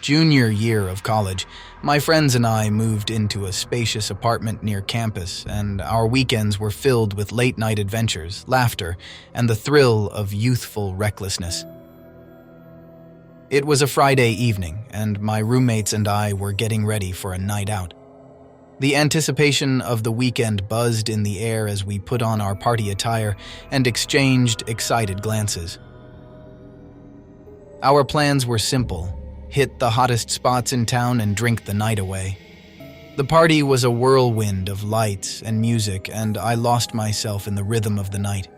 Junior year of college, my friends and I moved into a spacious apartment near campus, and our weekends were filled with late-night adventures, laughter, and the thrill of youthful recklessness. It was a Friday evening, and my roommates and I were getting ready for a night out. The anticipation of the weekend buzzed in the air as we put on our party attire and exchanged excited glances. Our plans were simple: hit the hottest spots in town and drink the night away. The party was a whirlwind of lights and music, and I lost myself in the rhythm of the night.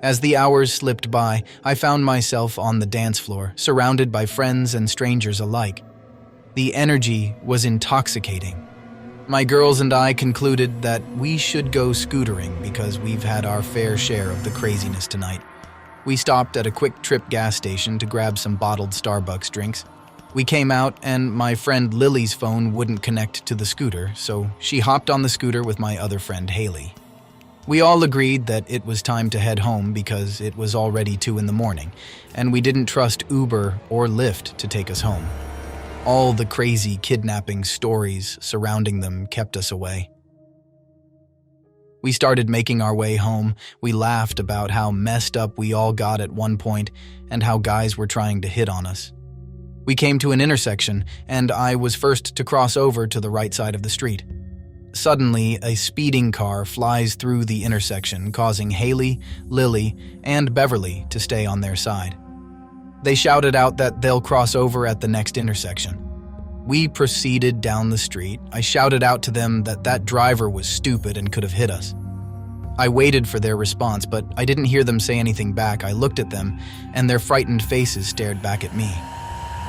As the hours slipped by, I found myself on the dance floor, surrounded by friends and strangers alike. The energy was intoxicating. My girls and I concluded that we should go scootering because we've had our fair share of the craziness tonight. We stopped at a Quick Trip gas station to grab some bottled Starbucks drinks. We came out and my friend Lily's phone wouldn't connect to the scooter, so she hopped on the scooter with my other friend Haley. We all agreed that it was time to head home because it was already 2 a.m, and we didn't trust Uber or Lyft to take us home. All the crazy kidnapping stories surrounding them kept us away. We started making our way home. We laughed about how messed up we all got at one point and how guys were trying to hit on us. We came to an intersection, and I was first to cross over to the right side of the street. Suddenly, a speeding car flies through the intersection, causing Haley, Lily, and Beverly to stay on their side. They shouted out that they'll cross over at the next intersection. We proceeded down the street. I shouted out to them that that driver was stupid and could have hit us. I waited for their response, but I didn't hear them say anything back. I looked at them, and their frightened faces stared back at me.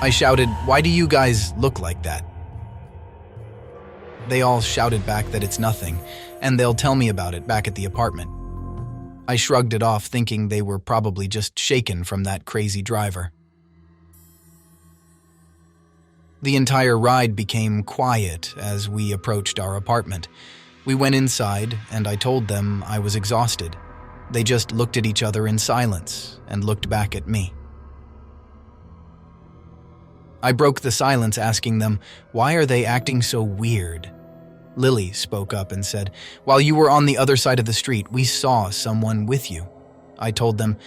I shouted, "Why do you guys look like that?" They all shouted back that it's nothing, and they'll tell me about it back at the apartment. I shrugged it off, thinking they were probably just shaken from that crazy driver. The entire ride became quiet as we approached our apartment. We went inside, and I told them I was exhausted. They just looked at each other in silence and looked back at me. I broke the silence, asking them, "Why are they acting so weird?" Lily spoke up and said, "While you were on the other side of the street, we saw someone with you." I told them,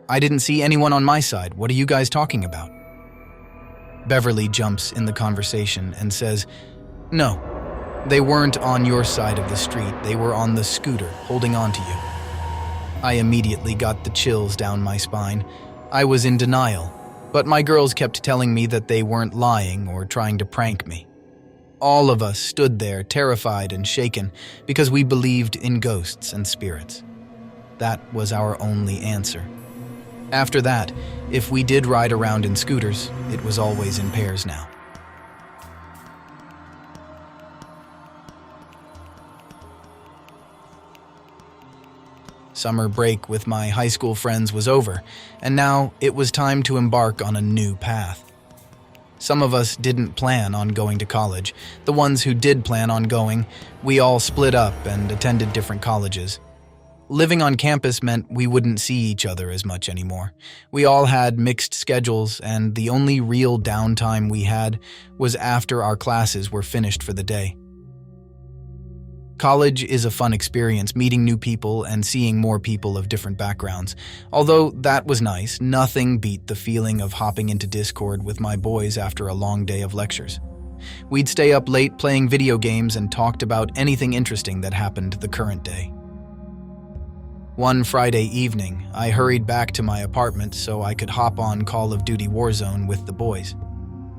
"I didn't see anyone on my side. What are you guys talking about?" Beverly jumps in the conversation and says, "No, they weren't on your side of the street. They were on the scooter, holding on to you." I immediately got the chills down my spine. I was in denial, but my girls kept telling me that they weren't lying or trying to prank me. All of us stood there, terrified and shaken, because we believed in ghosts and spirits. That was our only answer. After that, if we did ride around in scooters, it was always in pairs now. Summer break with my high school friends was over, and now it was time to embark on a new path. Some of us didn't plan on going to college. The ones who did plan on going, we all split up and attended different colleges. Living on campus meant we wouldn't see each other as much anymore. We all had mixed schedules, and the only real downtime we had was after our classes were finished for the day. College is a fun experience, meeting new people and seeing more people of different backgrounds. Although that was nice, nothing beat the feeling of hopping into Discord with my boys after a long day of lectures. We'd stay up late playing video games and talked about anything interesting that happened the current day. One Friday evening, I hurried back to my apartment so I could hop on Call of Duty Warzone with the boys.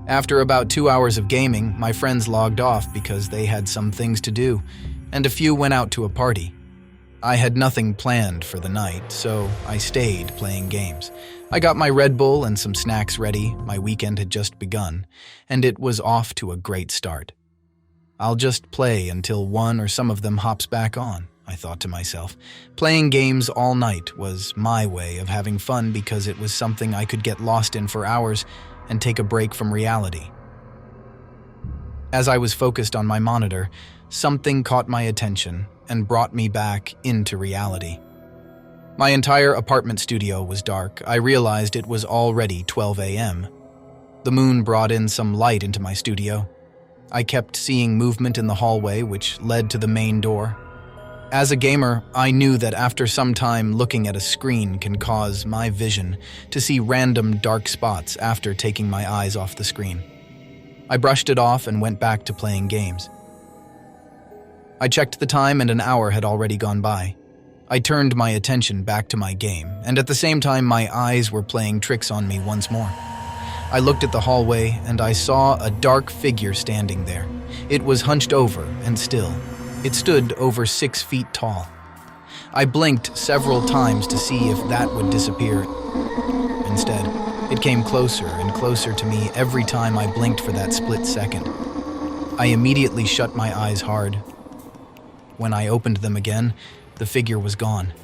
After about 2 hours of gaming, my friends logged off because they had some things to do, and a few went out to a party. I had nothing planned for the night, so I stayed playing games. I got my Red Bull and some snacks ready. My weekend had just begun, and it was off to a great start. I'll just play until one or some of them hops back on, I thought to myself. Playing games all night was my way of having fun because it was something I could get lost in for hours and take a break from reality. As I was focused on my monitor, something caught my attention and brought me back into reality. My entire apartment studio was dark. I realized it was already 12 a.m. The moon brought in some light into my studio. I kept seeing movement in the hallway, which led to the main door. As a gamer, I knew that after some time looking at a screen can cause my vision to see random dark spots after taking my eyes off the screen. I brushed it off and went back to playing games. I checked the time and an hour had already gone by. I turned my attention back to my game, and at the same time my eyes were playing tricks on me once more. I looked at the hallway and I saw a dark figure standing there. It was hunched over and still. It stood over 6 feet tall. I blinked several times to see if that would disappear. Instead, it came closer and closer to me every time I blinked for that split second. I immediately shut my eyes hard. When I opened them again, the figure was gone.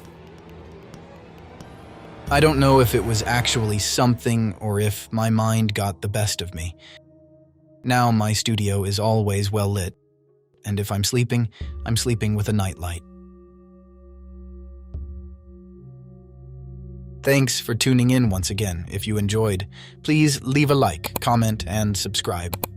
I don't know if it was actually something or if my mind got the best of me. Now my studio is always well lit, and if I'm sleeping with a nightlight. Thanks for tuning in once again. If you enjoyed, please leave a like, comment, and subscribe.